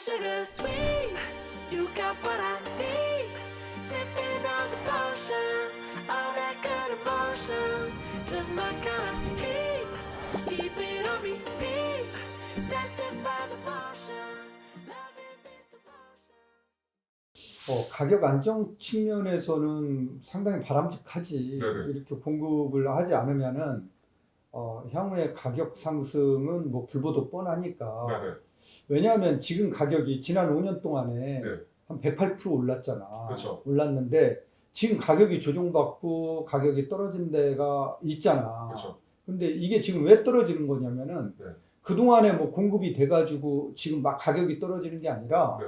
sugar sweet. You got what I need. Sipping on the potion, all that good emotion. Just my kind of heat. Keep it on repeat. Destined by the potion. Loving this devotion. 가격 안정 측면에서는 상당히 바람직하지. 네네. 이렇게 공급을 하지 않으면은 향후의 가격 상승은 뭐 불보듯 뻔하니까. 네네. 왜냐하면 지금 가격이 지난 5년 동안에 네. 한 108% 올랐잖아. 그쵸. 올랐는데 지금 가격이 조정받고 가격이 떨어진 데가 있잖아. 그렇죠. 근데 이게 지금 왜 떨어지는 거냐면은 네. 그동안에 뭐 공급이 돼가지고 지금 막 가격이 떨어지는 게 아니라 네.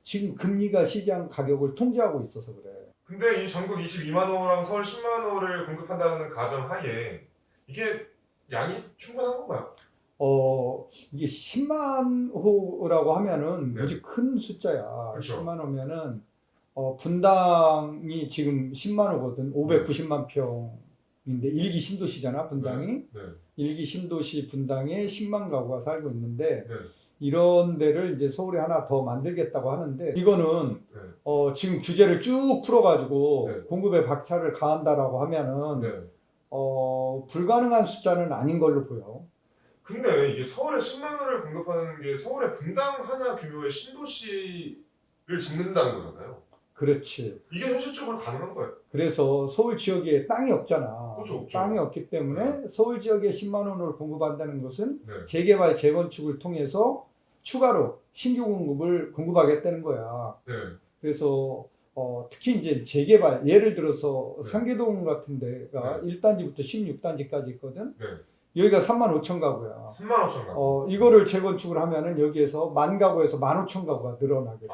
지금 금리가 시장 가격을 통제하고 있어서 그래. 근데 이 전국 22만 호랑 서울 10만 호를 공급한다는 가정 하에 이게 양이 충분한 건가요? 이게 10만 호라고 하면은 네. 무지 큰 숫자야. 그쵸. 10만 호면은 분당이 지금 10만 호거든. 590만 평인데 일기 신도시잖아, 분당이. 네. 일기 신도시 분당에 10만 가구가 살고 있는데 네. 이런 데를 이제 서울에 하나 더 만들겠다고 하는데 이거는 네. 지금 규제를 쭉 풀어가지고 네. 공급에 박차를 가한다라고 하면은 네. 불가능한 숫자는 아닌 걸로 보여. 근데 이게 서울에 10만 호를 공급하는 게 서울의 분당 하나 규모의 신도시를 짓는다는 거잖아요. 그렇지. 이게 현실적으로 가능한 거예요? 그래서 서울 지역에 땅이 없잖아. 그렇죠, 없죠. 땅이 없기 때문에 서울 지역에 10만 원을 공급한다는 것은 네. 재개발, 재건축을 통해서 추가로 신규 공급을 공급하겠다는 거야. 네. 그래서 특히 이제 재개발, 예를 들어서 네. 상계동 같은 데가 1단지부터 16단지까지 있거든. 네. 여기가 3만 5천 가구야. 3만 5천 가구. 이거를 재건축을 하면은 여기에서 만 가구에서 1만 5천 가구가 늘어나게 돼.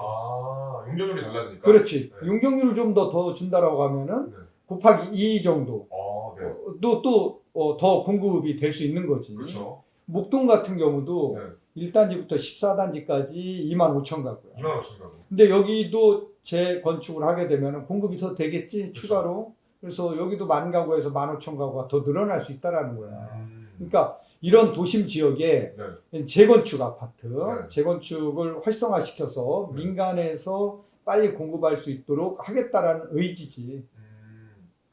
용적률이 달라지니까. 그렇지. 네. 용적률을 좀 더 준다라고 하면은 네. 곱하기 2 정도. 네. 더 공급이 될 수 있는 거지. 그렇죠. 목동 같은 경우도 네. 1단지부터 14단지까지 2만 5천 가구야. 2만 5천 가구. 근데 여기도 재건축을 하게 되면 공급이 더 되겠지, 그렇죠. 추가로. 그래서 여기도 만 가구에서 1만 5천 가구가 더 늘어날 수 있다라는 거야. 그러니까 이런 도심 지역에 네. 재건축 아파트, 네. 재건축을 활성화시켜서 네. 민간에서 빨리 공급할 수 있도록 하겠다라는 의지지.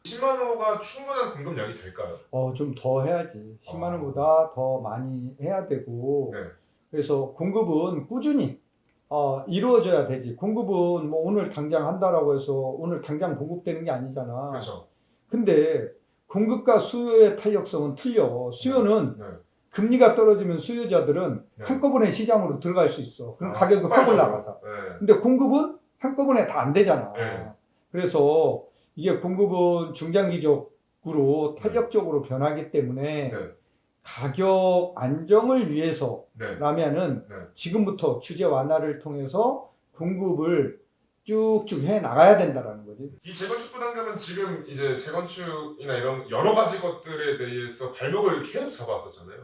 10만 호가 충분한 공급량이 될까요? 좀 더 해야지. 10만 원보다 더 많이 해야 되고. 네. 그래서 공급은 꾸준히 이루어져야 되지. 공급은 뭐 오늘 당장 한다라고 해서 오늘 당장 공급되는 게 아니잖아. 그렇죠. 근데 공급과 수요의 탄력성은 틀려. 수요는 네. 금리가 떨어지면 수요자들은 네. 한꺼번에 시장으로 들어갈 수 있어. 그럼 가격이 확 올라가서. 네. 근데 공급은 한꺼번에 다 안 되잖아. 네. 그래서 이게 공급은 중장기적으로 탄력적으로 변하기 때문에 네. 가격 안정을 위해서라면은 네. 지금부터 규제 완화를 통해서 공급을 쭉쭉 해 나가야 된다라는 거지. 이 재건축 부담금은 지금 이제 재건축이나 이런 여러 가지 것들에 대해서 발목을 계속 잡아왔었잖아요.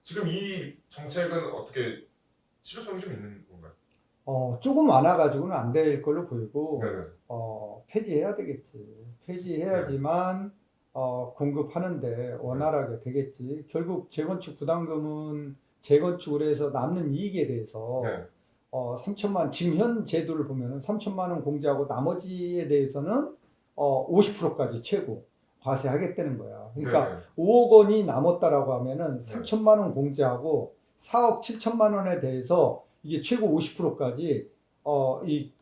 지금 이 정책은 어떻게 실효성이 좀 있는 건가요? 조금 완화가지고는 안 될 걸로 보이고, 네네. 폐지해야 되겠지. 폐지해야지만, 공급하는데 원활하게 되겠지. 결국 재건축 부담금은 재건축을 해서 남는 이익에 대해서, 네. 3천만, 지금 현 제도를 보면은 3천만 원 공제하고 나머지에 대해서는, 50%까지 최고 과세하겠다는 거야. 그러니까 네네. 5억 원이 남았다라고 하면은 네. 3천만 원 공제하고 4억 7천만 원에 대해서 이게 최고 50%까지 이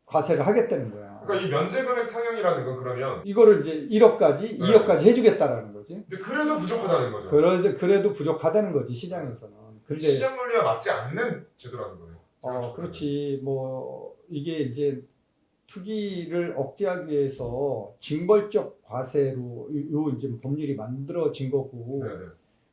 과세를 하겠다는 거야. 그러니까 이 면제 금액 상향이라는 건 그러면 이거를 이제 1억까지, 네. 2억까지 해주겠다라는 거지. 근데 그래도 부족하다는 거죠. 그래도 부족하다는 거지, 시장에서는. 근데 시장 논리와 맞지 않는 제도라는 거예요. 그렇지. 뭐 이게 이제 투기를 억제하기 위해서 징벌적 과세로 요 이제 법률이 만들어진 거고. 네네.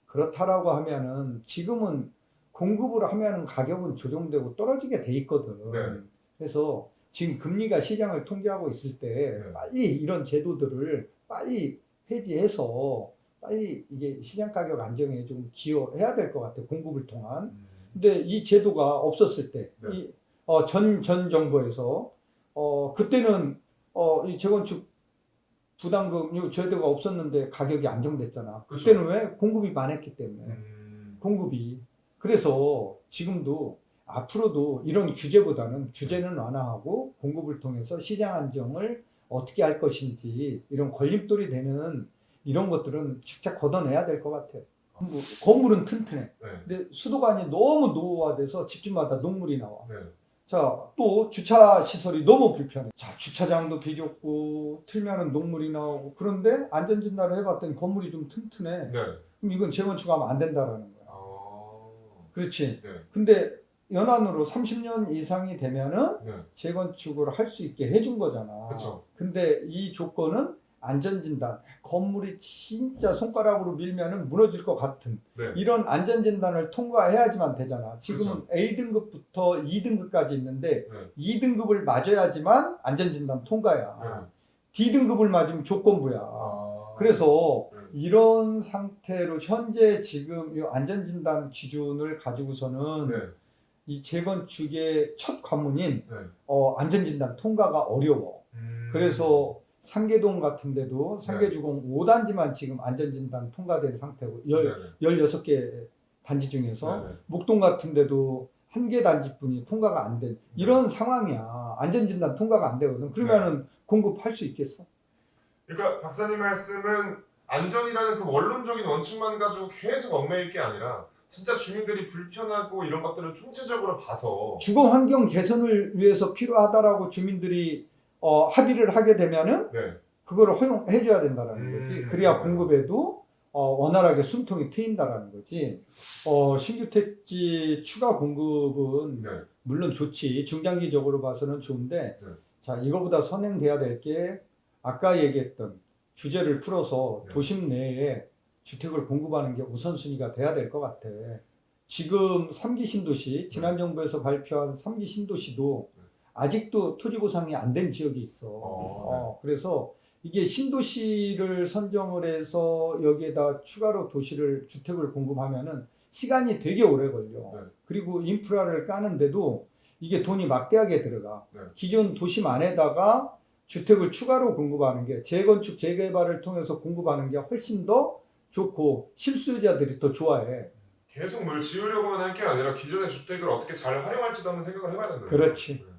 그렇다라고 하면은 지금은 공급을 하면은 가격은 조정되고 떨어지게 돼 있거든. 네. 그래서 지금 금리가 시장을 통제하고 있을 때 네. 빨리 이런 제도들을 빨리 폐지해서 빨리 이게 시장 가격 안정에 좀 기여해야 될 것 같아. 공급을 통한. 근데 이 제도가 없었을 때, 네. 전 정부에서 그때는 이 재건축 부담금 요 제도가 없었는데 가격이 안정됐잖아. 그쵸. 그때는 왜? 공급이 많았기 때문에. 공급이. 그래서 지금도 앞으로도 이런 규제는 완화하고 공급을 통해서 시장 안정을 어떻게 할 것인지 이런 걸림돌이 되는 이런 것들은 착착 걷어내야 될 것 같아요. 건물은 튼튼해. 네. 근데 수도관이 너무 노후화돼서 집집마다 녹물이 나와. 네. 자, 또 주차 시설이 너무 불편해. 자, 주차장도 비좁고 틀면은 녹물이 나오고 그런데 안전진단을 해봤더니 건물이 좀 튼튼해. 네. 그럼 이건 재건축하면 안 된다라는 거야. 아. 그렇지. 네. 근데 연한으로 30년 이상이 되면은 네. 재건축을 할 수 있게 해준 거잖아. 그렇죠. 근데 이 조건은 안전진단. 건물이 진짜 손가락으로 밀면은 무너질 것 같은 네. 이런 안전진단을 통과해야지만 되잖아. 지금은 그렇죠. A등급부터 2등급까지 있는데 네. 2등급을 맞아야지만 안전진단 통과야. 네. D등급을 맞으면 조건부야. 아. 그래서 네. 이런 상태로 현재 지금 이 안전진단 기준을 가지고서는 네. 이 재건축의 첫 관문인 네. 안전진단 통과가 어려워. 그래서 상계동 같은 데도 상계주공 5단지만 지금 안전진단 통과된 상태고 네. 16개 단지 중에서 네. 목동 같은 데도 1개 단지뿐이 통과가 안 된 이런 상황이야. 안전진단 통과가 안 되거든. 그러면은 공급할 수 있겠어? 그러니까 박사님 말씀은 안전이라는 그 원론적인 원칙만 가지고 계속 얽매일 게 아니라 진짜 주민들이 불편하고 이런 것들을 총체적으로 봐서 주거 환경 개선을 위해서 필요하다라고 주민들이 합의를 하게 되면은 네. 그거를 허용해줘야 된다라는 거지. 그래야 공급에도 원활하게 숨통이 트인다라는 거지. 신규 택지 추가 공급은 네. 물론 좋지. 중장기적으로 봐서는 좋은데 네. 자 이거보다 선행돼야 될 게 아까 얘기했던 규제를 풀어서 네. 도심 내에 주택을 공급하는 게 우선순위가 돼야 될 것 같아. 지금 3기 신도시 지난 정부에서 발표한 3기 신도시도 아직도 토지 보상이 안 된 지역이 있어. 그래서 이게 신도시를 선정을 해서 여기에다 추가로 주택을 공급하면은 시간이 되게 오래 걸려. 네. 그리고 인프라를 까는데도 이게 돈이 막대하게 들어가. 네. 기존 도심 안에다가 주택을 추가로 공급하는 게 재건축 재개발을 통해서 공급하는 게 훨씬 더 좋고 실수요자들이 더 좋아해. 계속 뭘 지으려고만 할 게 아니라 기존의 주택을 어떻게 잘 활용할지도 한번 생각을 해봐야 된다. 그렇지. 네.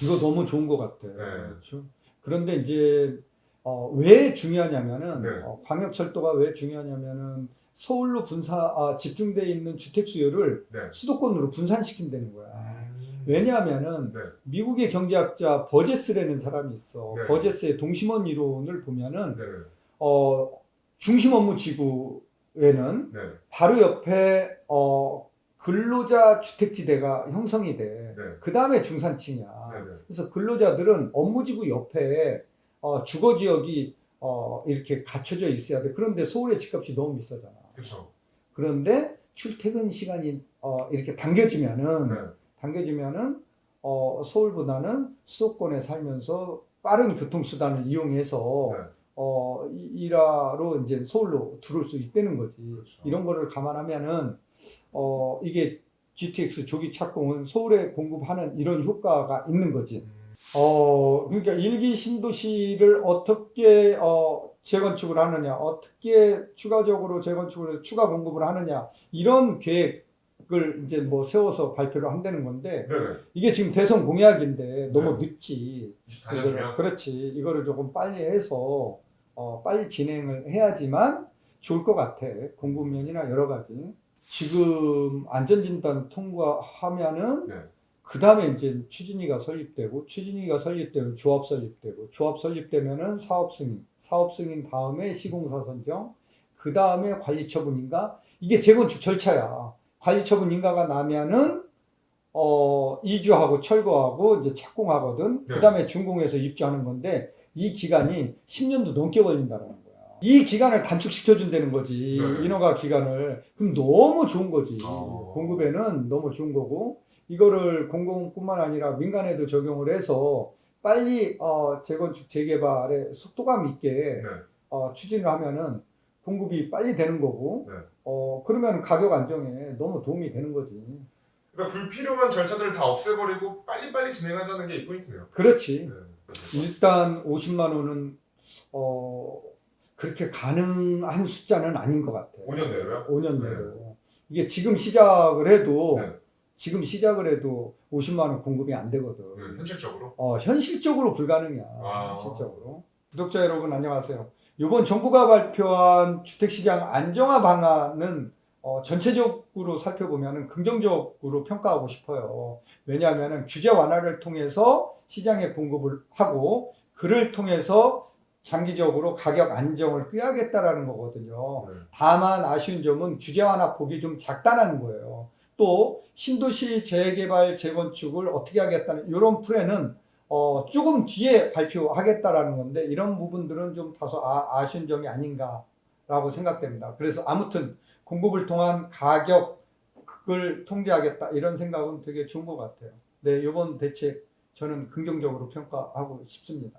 이거 너무 좋은 것 같아. 네. 그렇죠? 그런데 이제 왜 중요하냐면은 네. 광역철도가 왜 중요하냐면은 서울로 집중되어 있는 주택 수요를 네. 수도권으로 분산시킨다는 거야. 왜냐하면은 네. 미국의 경제학자 버제스라는 사람이 있어. 네. 버제스의 동심원 이론을 보면은 네. 중심 업무 지구에는 네. 바로 옆에 근로자 주택지대가 형성이 돼. 네. 그 다음에 중산층이야. 네. 그래서 근로자들은 업무지구 옆에 주거지역이 이렇게 갖춰져 있어야 돼. 그런데 서울의 집값이 너무 비싸잖아. 그렇죠. 그런데 출퇴근 시간이 이렇게 당겨지면은 서울보다는 수도권에 살면서 빠른 교통수단을 이용해서 네. 일하러 이제 서울로 들어올 수 있다는 거지. 그렇죠. 이런 거를 감안하면은 이게 GTX 조기 착공은 서울에 공급하는 이런 효과가 있는 거지. 그러니까 일기 신도시를 어떻게 재건축을 하느냐, 어떻게 추가적으로 재건축을 해서 추가 공급을 하느냐 이런 계획을 이제 뭐 세워서 발표를 한다는 건데 네. 이게 지금 대선 공약인데 너무 늦지. 24년이면 그렇지. 이거를 조금 빨리 해서 빨리 진행을 해야지만 좋을 것 같아. 공급면이나 여러 가지. 지금 안전진단 통과하면은 네. 그 다음에 이제 추진위가 설립되고 추진위가 설립되면 조합 설립되고 조합 설립되면은 사업 승인 다음에 시공사 선정 그 다음에 관리처분인가 이게 재건축 절차야. 관리처분인가가 나면은 이주하고 철거하고 이제 착공하거든. 네. 그 다음에 준공해서 입주하는 건데 이 기간이 10년도 넘게 걸린다는 거야. 이 기간을 단축시켜 준다는 거지. 네. 인허가 기간을. 그럼 너무 좋은 거지. 어. 공급에는 너무 좋은 거고 이거를 공공뿐만 아니라 민간에도 적용을 해서 빨리 재건축 재개발에 속도감 있게 네. 추진을 하면은 공급이 빨리 되는 거고 네. 그러면 가격 안정에 너무 도움이 되는 거지. 그러니까 불필요한 절차들을 다 없애버리고 빨리빨리 진행하자는 게 이 포인트네요. 그렇지. 네. 일단 50만 원은 그렇게 가능한 숫자는 아닌 것 같아. 5년 내로요? 5년 네. 내로. 이게 지금 시작을 해도 네. 지금 시작을 해도 50만 원 공급이 안 되거든. 현실적으로. 현실적으로 불가능이야. 아. 현실적으로. 구독자 여러분 안녕하세요. 이번 정부가 발표한 주택시장 안정화 방안은 전체적으로 살펴보면 긍정적으로 평가하고 싶어요. 왜냐하면 규제 완화를 통해서 시장에 공급을 하고 그를 통해서 장기적으로 가격 안정을 꾀하겠다라는 거거든요. 다만 아쉬운 점은 규제 완화 폭이 좀 작다는 거예요. 또 신도시 재개발 재건축을 어떻게 하겠다는 이런 플랜은 조금 뒤에 발표하겠다라는 건데 이런 부분들은 좀 다소 아쉬운 점이 아닌가라고 생각됩니다. 그래서 아무튼 공급을 통한 가격을 통제하겠다 이런 생각은 되게 좋은 것 같아요. 네, 이번 대책 저는 긍정적으로 평가하고 싶습니다.